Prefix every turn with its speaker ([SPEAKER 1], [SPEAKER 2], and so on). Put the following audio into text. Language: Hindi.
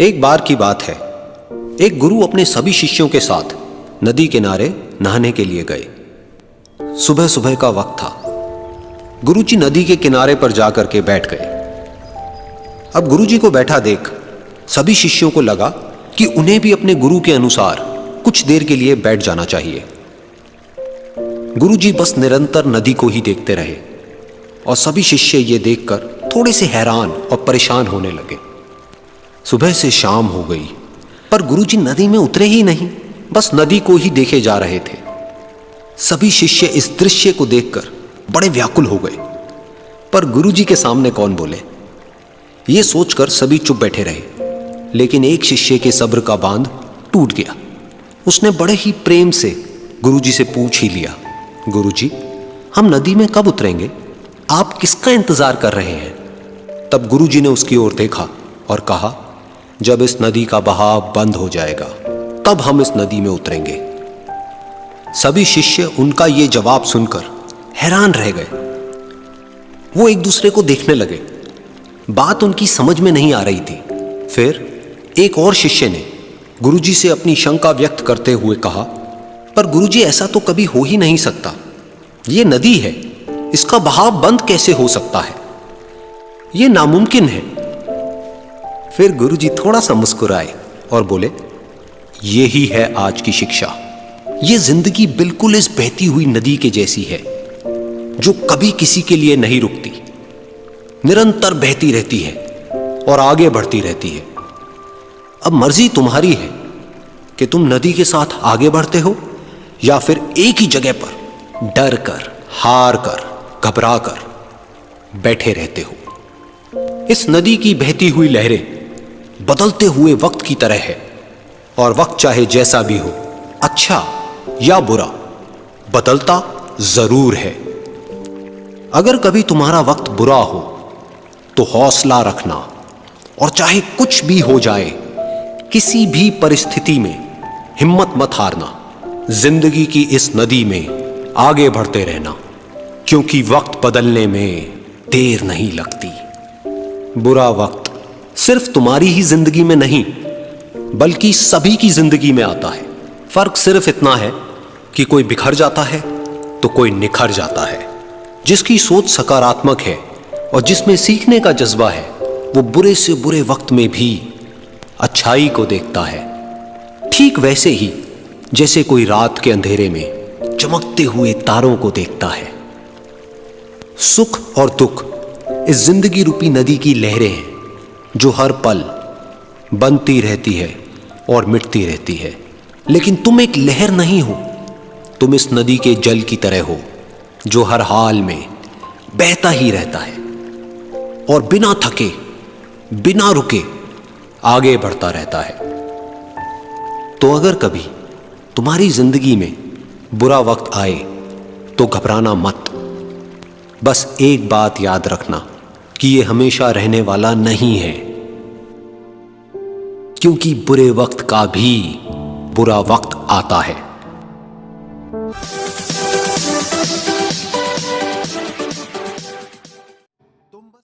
[SPEAKER 1] एक बार की बात है, एक गुरु अपने सभी शिष्यों के साथ नदी किनारे नहाने के लिए गए। सुबह सुबह का वक्त था। गुरुजी नदी के किनारे पर जाकर के बैठ गए। अब गुरुजी को बैठा देख सभी शिष्यों को लगा कि उन्हें भी अपने गुरु के अनुसार कुछ देर के लिए बैठ जाना चाहिए। गुरुजी बस निरंतर नदी को ही देखते रहे और सभी शिष्य ये देखकर थोड़े से हैरान और परेशान होने लगे। सुबह से शाम हो गई पर गुरुजी नदी में उतरे ही नहीं, बस नदी को ही देखे जा रहे थे। सभी शिष्य इस दृश्य को देखकर बड़े व्याकुल हो गए, पर गुरुजी के सामने कौन बोले, ये सोचकर सभी चुप बैठे रहे। लेकिन एक शिष्य के सब्र का बांध टूट गया। उसने बड़े ही प्रेम से गुरुजी से पूछ ही लिया, गुरुजी, हम नदी में कब उतरेंगे? आप किसका इंतजार कर रहे हैं? तब गुरुजी ने उसकी ओर देखा और कहा, जब इस नदी का बहाव बंद हो जाएगा तब हम इस नदी में उतरेंगे। सभी शिष्य उनका ये जवाब सुनकर हैरान रह गए। वो एक दूसरे को देखने लगे। बात उनकी समझ में नहीं आ रही थी। फिर एक और शिष्य ने गुरुजी से अपनी शंका व्यक्त करते हुए कहा, पर गुरुजी, ऐसा तो कभी हो ही नहीं सकता। ये नदी है, इसका बहाव बंद कैसे हो सकता है? ये नामुमकिन है। फिर गुरुजी थोड़ा सा मुस्कुराए और बोले, यही है आज की शिक्षा। ये जिंदगी बिल्कुल इस बहती हुई नदी के जैसी है जो कभी किसी के लिए नहीं रुकती, निरंतर बहती रहती है और आगे बढ़ती रहती है। अब मर्जी तुम्हारी है कि तुम नदी के साथ आगे बढ़ते हो या फिर एक ही जगह पर डर कर, हार कर, घबरा कर बैठे रहते हो। इस नदी की बहती हुई लहरें बदलते हुए वक्त की तरह है और वक्त चाहे जैसा भी हो, अच्छा या बुरा, बदलता जरूर है। अगर कभी तुम्हारा वक्त बुरा हो तो हौसला रखना और चाहे कुछ भी हो जाए, किसी भी परिस्थिति में हिम्मत मत हारना। जिंदगी की इस नदी में आगे बढ़ते रहना, क्योंकि वक्त बदलने में देर नहीं लगती। बुरा वक्त सिर्फ तुम्हारी ही जिंदगी में नहीं बल्कि सभी की जिंदगी में आता है। फर्क सिर्फ इतना है कि कोई बिखर जाता है तो कोई निखर जाता है। जिसकी सोच सकारात्मक है और जिसमें सीखने का जज्बा है, वो बुरे से बुरे वक्त में भी अच्छाई को देखता है। ठीक वैसे ही जैसे कोई रात के अंधेरे में चमकते हुए तारों को देखता है। सुख और दुख इस जिंदगी रूपी नदी की लहरें हैं जो हर पल बनती रहती है और मिटती रहती है। लेकिन तुम एक लहर नहीं हो, तुम इस नदी के जल की तरह हो जो हर हाल में बहता ही रहता है और बिना थके, बिना रुके आगे बढ़ता रहता है। तो अगर कभी तुम्हारी जिंदगी में बुरा वक्त आए तो घबराना मत। बस एक बात याद रखना कि ये हमेशा रहने वाला नहीं है, क्योंकि बुरे वक्त का भी बुरा वक्त आता है।